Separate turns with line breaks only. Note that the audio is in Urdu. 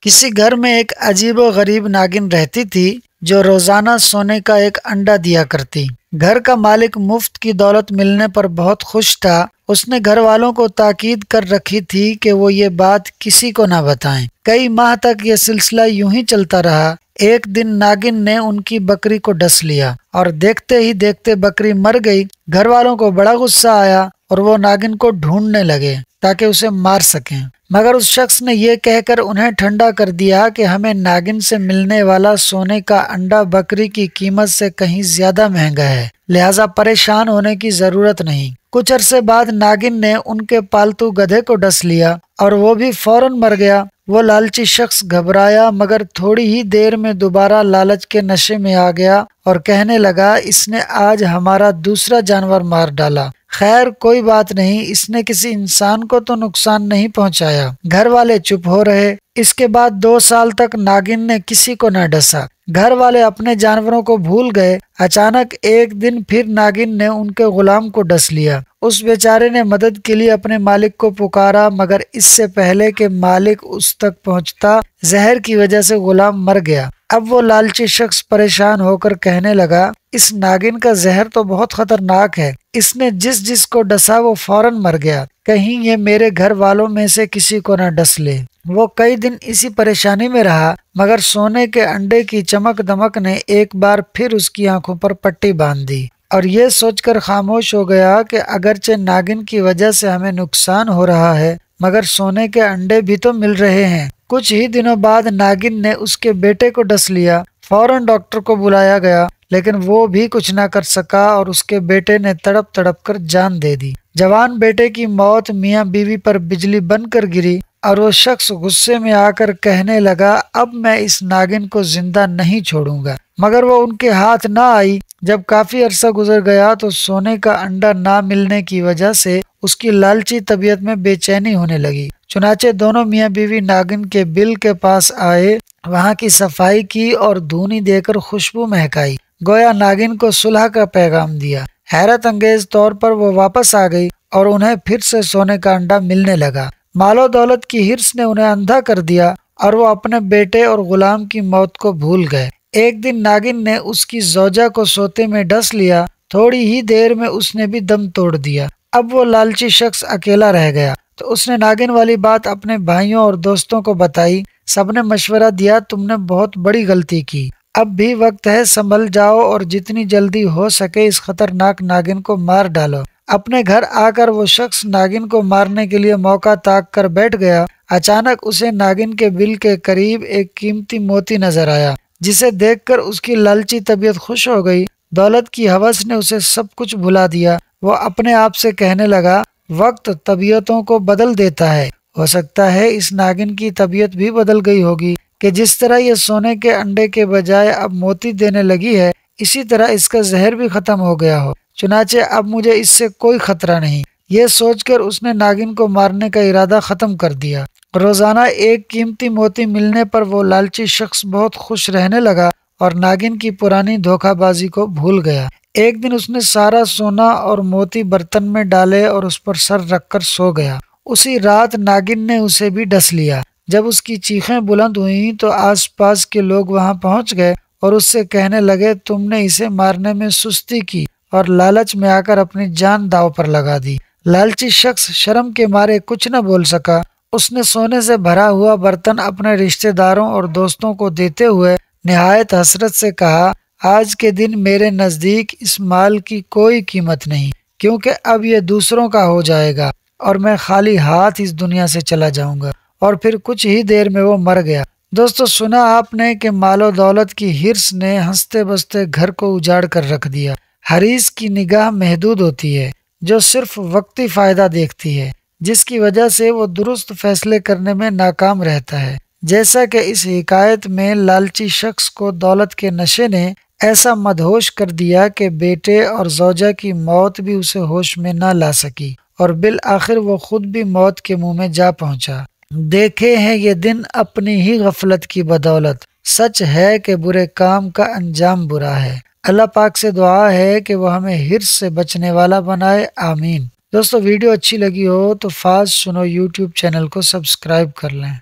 کسی گھر میں ایک عجیب و غریب ناگن رہتی تھی جو روزانہ سونے کا ایک انڈا دیا کرتی۔ گھر کا مالک مفت کی دولت ملنے پر بہت خوش تھا۔ اس نے گھر والوں کو تاکید کر رکھی تھی کہ وہ یہ بات کسی کو نہ بتائیں۔ کئی ماہ تک یہ سلسلہ یوں ہی چلتا رہا۔ ایک دن ناگن نے ان کی بکری کو ڈس لیا اور دیکھتے ہی دیکھتے بکری مر گئی۔ گھر والوں کو بڑا غصہ آیا اور وہ ناگن کو ڈھونڈنے لگے تاکہ اسے مار سکیں، مگر اس شخص نے یہ کہہ کر انہیں ٹھنڈا کر دیا کہ ہمیں ناگن سے ملنے والا سونے کا انڈا بکری کی قیمت سے کہیں زیادہ مہنگا ہے، لہٰذا پریشان ہونے کی ضرورت نہیں۔ کچھ عرصے بعد ناگن نے ان کے پالتو گدھے کو ڈس لیا اور وہ بھی فوراً مر گیا۔ وہ لالچی شخص گھبرایا مگر تھوڑی ہی دیر میں دوبارہ لالچ کے نشے میں آ گیا اور کہنے لگا، اس نے آج ہمارا دوسرا جانور مار ڈالا۔ خیر کوئی بات نہیں، اس نے کسی انسان کو تو نقصان نہیں پہنچایا۔ گھر والے چپ ہو رہے۔ اس کے بعد 2 سال تک ناگن نے کسی کو نہ ڈسا۔ گھر والے اپنے جانوروں کو بھول گئے۔ اچانک ایک دن پھر ناگن نے ان کے غلام کو ڈس لیا۔ اس بیچارے نے مدد کے لیے اپنے مالک کو پکارا مگر اس سے پہلے کہ مالک اس تک پہنچتا زہر کی وجہ سے غلام مر گیا۔ اب وہ لالچی شخص پریشان ہو کر کہنے لگا، اس ناگن کا زہر تو بہت خطرناک ہے، اس نے جس کو ڈسا وہ فوراً مر گیا، کہیں یہ میرے گھر والوں میں سے کسی کو نہ ڈس لے۔ وہ کئی دن اسی پریشانی میں رہا مگر سونے کے انڈے کی چمک دمک نے ایک بار پھر اس کی آنکھوں پر پٹی باندھ دی اور یہ سوچ کر خاموش ہو گیا کہ اگرچہ ناگن کی وجہ سے ہمیں نقصان ہو رہا ہے مگر سونے کے انڈے بھی تو مل رہے ہیں۔ کچھ ہی دنوں بعد ناگن نے اس کے بیٹے کو ڈس لیا۔ فوراً ڈاکٹر کو بلایا گیا لیکن وہ بھی کچھ نہ کر سکا اور اس کے بیٹے نے تڑپ تڑپ کر جان دے دی۔ جوان بیٹے کی موت میاں بیوی پر بجلی بن کر گری اور وہ شخص غصے میں آ کر کہنے لگا، اب میں اس ناگن کو زندہ نہیں چھوڑوں گا، مگر وہ ان کے ہاتھ نہ آئی۔ جب کافی عرصہ گزر گیا تو سونے کا انڈا نہ ملنے کی وجہ سے اس کی لالچی طبیعت میں بے چینی ہونے لگی۔ چنانچہ دونوں میاں بیوی ناگن کے بل کے پاس آئے، وہاں کی صفائی کی اور دھونی دے کر خوشبو مہکائی، گویا ناگن کو صلح کا پیغام دیا۔ حیرت انگیز طور پر وہ واپس آ گئی اور انہیں پھر سے سونے کا انڈا ملنے لگا۔ مال و دولت کی ہرس نے انہیں اندھا کر دیا اور وہ اپنے بیٹے اور غلام کی موت کو بھول گئے۔ ایک دن ناگن نے اس کی زوجہ کو سوتے میں ڈس لیا۔ تھوڑی ہی دیر میں اس نے بھی دم توڑ دیا۔ اب وہ لالچی شخص اکیلا رہ گیا تو اس نے ناگن والی بات اپنے بھائیوں اور دوستوں کو بتائی۔ سب نے مشورہ دیا، تم نے بہت بڑی غلطی کی، اب بھی وقت ہے، سنبھل جاؤ اور جتنی جلدی ہو سکے اس خطرناک ناگن کو مار ڈالو۔ اپنے گھر آ کر وہ شخص ناگن کو مارنے کے لیے موقع تاک کر بیٹھ گیا۔ اچانک اسے ناگن کے بل کے قریب ایک قیمتی موتی نظر آیا جسے دیکھ کر اس کی لالچی طبیعت خوش ہو گئی۔ دولت کی ہوس نے اسے سب کچھ بھلا دیا۔ وہ اپنے آپ سے کہنے لگا، وقت طبیعتوں کو بدل دیتا ہے، ہو سکتا ہے اس ناگن کی طبیعت بھی بدل گئی ہوگی کہ جس طرح یہ سونے کے انڈے کے بجائے اب موتی دینے لگی ہے اسی طرح اس کا زہر بھی ختم ہو گیا ہو، چنانچہ اب مجھے اس سے کوئی خطرہ نہیں۔ یہ سوچ کر اس نے ناگن کو مارنے کا ارادہ ختم کر دیا۔ روزانہ ایک قیمتی موتی ملنے پر وہ لالچی شخص بہت خوش رہنے لگا اور ناگن کی پرانی دھوکہ بازی کو بھول گیا۔ ایک دن اس نے سارا سونا اور موتی برتن میں ڈالے اور اس پر سر رکھ کر سو گیا۔ اسی رات ناگن نے اسے بھی ڈس لیا۔ جب اس کی چیخیں بلند ہوئیں تو آس پاس کے لوگ وہاں پہنچ گئے اور اس سے کہنے لگے، تم نے اسے مارنے میں سستی کی اور لالچ میں آ کر اپنی جان داؤ پر لگا دی۔ لالچی شخص شرم کے مارے کچھ نہ بول سکا۔ اس نے سونے سے بھرا ہوا برتن اپنے رشتہ داروں اور دوستوں کو دیتے ہوئے نہایت حسرت سے کہا، آج کے دن میرے نزدیک اس مال کی کوئی قیمت نہیں، کیونکہ اب یہ دوسروں کا ہو جائے گا اور میں خالی ہاتھ اس دنیا سے چلا جاؤں گا۔ اور پھر کچھ ہی دیر میں وہ مر گیا۔ دوستو، سنا آپ نے کہ مال و دولت کی ہرس نے ہنستے بستے گھر کو اجاڑ کر رکھ دیا۔ حریص کی نگاہ محدود ہوتی ہے جو صرف وقتی فائدہ دیکھتی ہے، جس کی وجہ سے وہ درست فیصلے کرنے میں ناکام رہتا ہے۔ جیسا کہ اس حکایت میں لالچی شخص کو دولت کے نشے نے ایسا مدہوش کر دیا کہ بیٹے اور زوجہ کی موت بھی اسے ہوش میں نہ لا سکی اور بالآخر وہ خود بھی موت کے منہ میں جا پہنچا۔ دیکھے ہیں یہ دن اپنی ہی غفلت کی بدولت، سچ ہے کہ برے کام کا انجام برا ہے۔ اللہ پاک سے دعا ہے کہ وہ ہمیں ہرس سے بچنے والا بنائے، آمین۔ دوستو، ویڈیو اچھی لگی ہو تو فاسٹ سنو یوٹیوب چینل کو سبسکرائب کر لیں۔